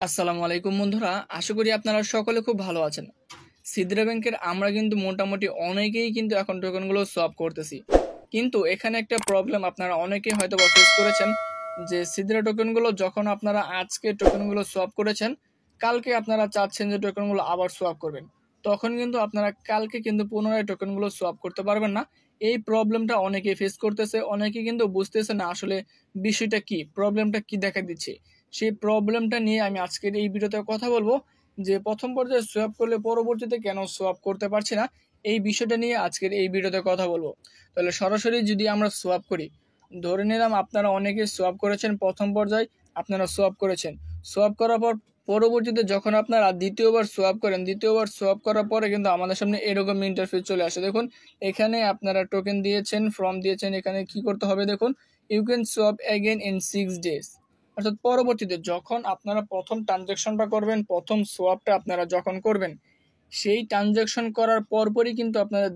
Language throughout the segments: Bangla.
আসসালামু আলাইকুম বন্ধুরা, আশা করি আপনারা সকলে খুব ভালো আছেন। সিদ্রা ব্যাংকের আমরা কিন্তু মোটামুটি অনেকেই কিন্তু এখন টোকেনগুলো সোয়াপ করতেছি, কিন্তু এখানে একটা প্রবলেম আপনারা অনেকেই হয়তো বা ফেস করেছেন যে সিদ্রা টোকেনগুলো যখন আপনারা আজকে টোকেনগুলো সোয়াপ করেছেন, কালকে আপনারা চাচ্ছেন যে টোকেনগুলো আবার সোয়াপ করবেন, তখন কিন্তু আপনারা কালকে কিন্তু পুনরায় টোকেনগুলো সোয়াপ করতে পারবেন না। এই প্রবলেমটা অনেকেই ফেস করতেছে, অনেকে কিন্তু বুঝতেছে না আসলে বিষয়টা কি, প্রবলেমটা কি দেখা দিচ্ছে। সেই প্রবলেমটা নিয়ে আমি আজকের এই ভিডিওতে কথা বলবো যে প্রথম পর্যায়ে সোয়াপ করলে পরবর্তীতে কেন সোয়াপ করতে পারছি না, এই বিষয়টা নিয়ে আজকের এই ভিডিওতে কথা বলবো। তাহলে সরাসরি যদি আমরা সোয়াপ করি, ধরে নিলাম আপনারা অনেকে সোয়াপ করেছেন, প্রথম পর্যায়ে আপনারা সোয়াপ করেছেন, সোয়াপ করার পর পরবর্তীতে যখন আপনারা দ্বিতীয়বার সোয়াপ করেন, দ্বিতীয়বার সোয়াপ করার পরে কিন্তু আমাদের সামনে এরকম ইন্টারফেস চলে আসে। দেখুন এখানে আপনারা টোকেন দিয়েছেন, ফর্ম দিয়েছেন, এখানে কি করতে হবে দেখুন, you can swap again in 6 days। অর্থাৎ পরবর্তীতে যখন আপনারা প্রথম ট্রানজ্যাকশনটা করবেন, প্রথম সোয়াপটা আপনারা যখন করবেন, সেই ট্রানজ্যাকশন করার পরপরই কিন্তু আপনারা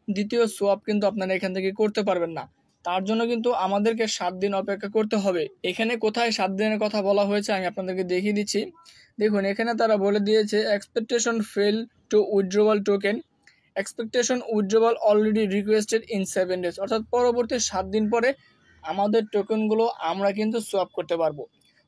দ্বিতীয় সোয়াপ কিন্তু আপনারা এখান থেকে করতে পারবেন না। তার জন্য কিন্তু আমাদেরকে 7 দিন অপেক্ষা করতে হবে। এখানে কোথায় 7 দিনের কথা বলা হয়েছে আমি আপনাদেরকে দেখিয়ে দিচ্ছি। দেখুন এখানে তারা বলে দিয়েছে expectation fail to withdrawal token, expectation withdrawal already requested in 7 days। অর্থাৎ পরবর্তী 7 দিন পরে আমাদের টোকেনগুলো আমরা কিন্তু সোয়াপ করতে পারবো।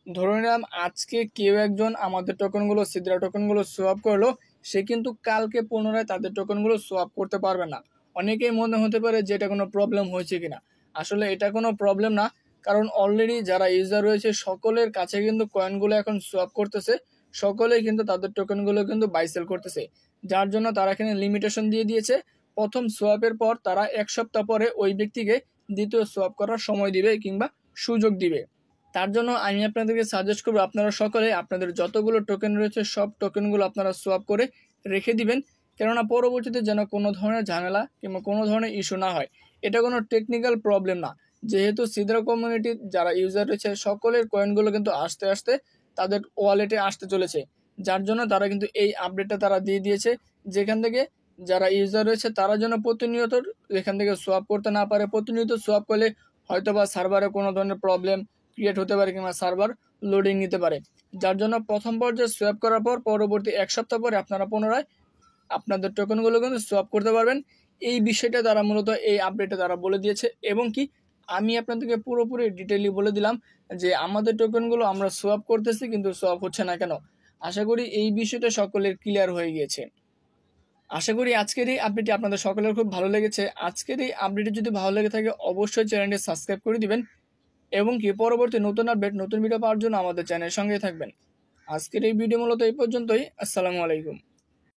ধরে নিলাম আজকে কেউ একজন আমাদের টোকেনগুলো, সিদ্রা টোকেনগুলো সোয়াপ করলো, সে কিন্তু কালকে পুনরায় তাদের টোকেনগুলো সোয়াপ করতে পারবে না। অনেকেই মনে হতে পারে যে এটা কোনো প্রবলেম হয়েছে কিনা, আসলে এটা কোনো প্রবলেম না। কারণ অলরেডি যারা ইউজার রয়েছে সকলের কাছে কিন্তু কয়েনগুলো এখন সোয়াপ করতেছে, সকলেই কিন্তু তাদের টোকেনগুলো কিন্তু বাই সেল করতেছে। যার জন্য তারা এখানে লিমিটেশন দিয়ে দিয়েছে, প্রথম সোয়াপের পর তারা 1 সপ্তাহ পরে ওই ব্যক্তিকে দ্বিতীয় সোয়াপ করার সময় দিবে কিংবা সুযোগ দিবে। তার জন্য আমি আপনাদেরকে সাজেস্ট করবো আপনারা সকলে আপনাদের যতগুলো টোকেন রয়েছে সব টোকেনগুলো আপনারা সোয়াপ করে রেখে দিবেন, কেননা পরবর্তীতে যেন কোনো ধরনের ঝামেলা কিংবা কোনো ধরনের ইস্যু না হয়। এটা কোনো টেকনিক্যাল প্রবলেম না, যেহেতু সিদ্রা কমিউনিটির যারা ইউজার রয়েছে সকলের কয়েনগুলো কিন্তু আস্তে আস্তে তাদের ওয়ালেটে আসতে চলেছে। যার জন্য তারা কিন্তু এই আপডেটটা তারা দিয়ে দিয়েছে, যেখান থেকে যারা ইউজার রয়েছে তারা যেন প্রতিনিয়ত এখান থেকে সোয়াপ করতে না পারে। প্রতিনিয়ত সোয়াপ করলে হয়তোবা সার্ভারে কোনো ধরনের প্রবলেম ক্রিয়েট হতে পারে কিংবা সার্ভার লোডিং নিতে পারে। যার জন্য প্রথম পর্যায়ে সোয়াপ করার পর পরবর্তী 1 সপ্তাহ পরে আপনারা পুনরায় আপনাদের টোকেনগুলো কিন্তু সোয়াপ করতে পারবেন। এই বিষয়টা তারা মূলত এই আপডেটে তারা বলে দিয়েছে, এবং কি আমি আপনাদেরকে পুরোপুরি ডিটেইলি বলে দিলাম যে আমাদের টোকেনগুলো আমরা সোয়াপ করতেছি কিন্তু সোয়াপ হচ্ছে না কেন। আশা করি এই বিষয়টা সকলের ক্লিয়ার হয়ে গিয়েছে। আশা করি আজকের এই আপডেটটি আপনাদের সকলের খুব ভালো লেগেছে। আজকের এই আপডেটটি যদি ভালো লেগে থাকে অবশ্যই চ্যানেলটি সাবস্ক্রাইব করে দিবেন, এবং কি পরবর্তী নতুন আপডেট, নতুন ভিডিও পাওয়ার জন্য আমাদের চ্যানেলের সঙ্গে থাকবেন। আজকের এই ভিডিও মূলত এই পর্যন্তই। আসসালামু আলাইকুম।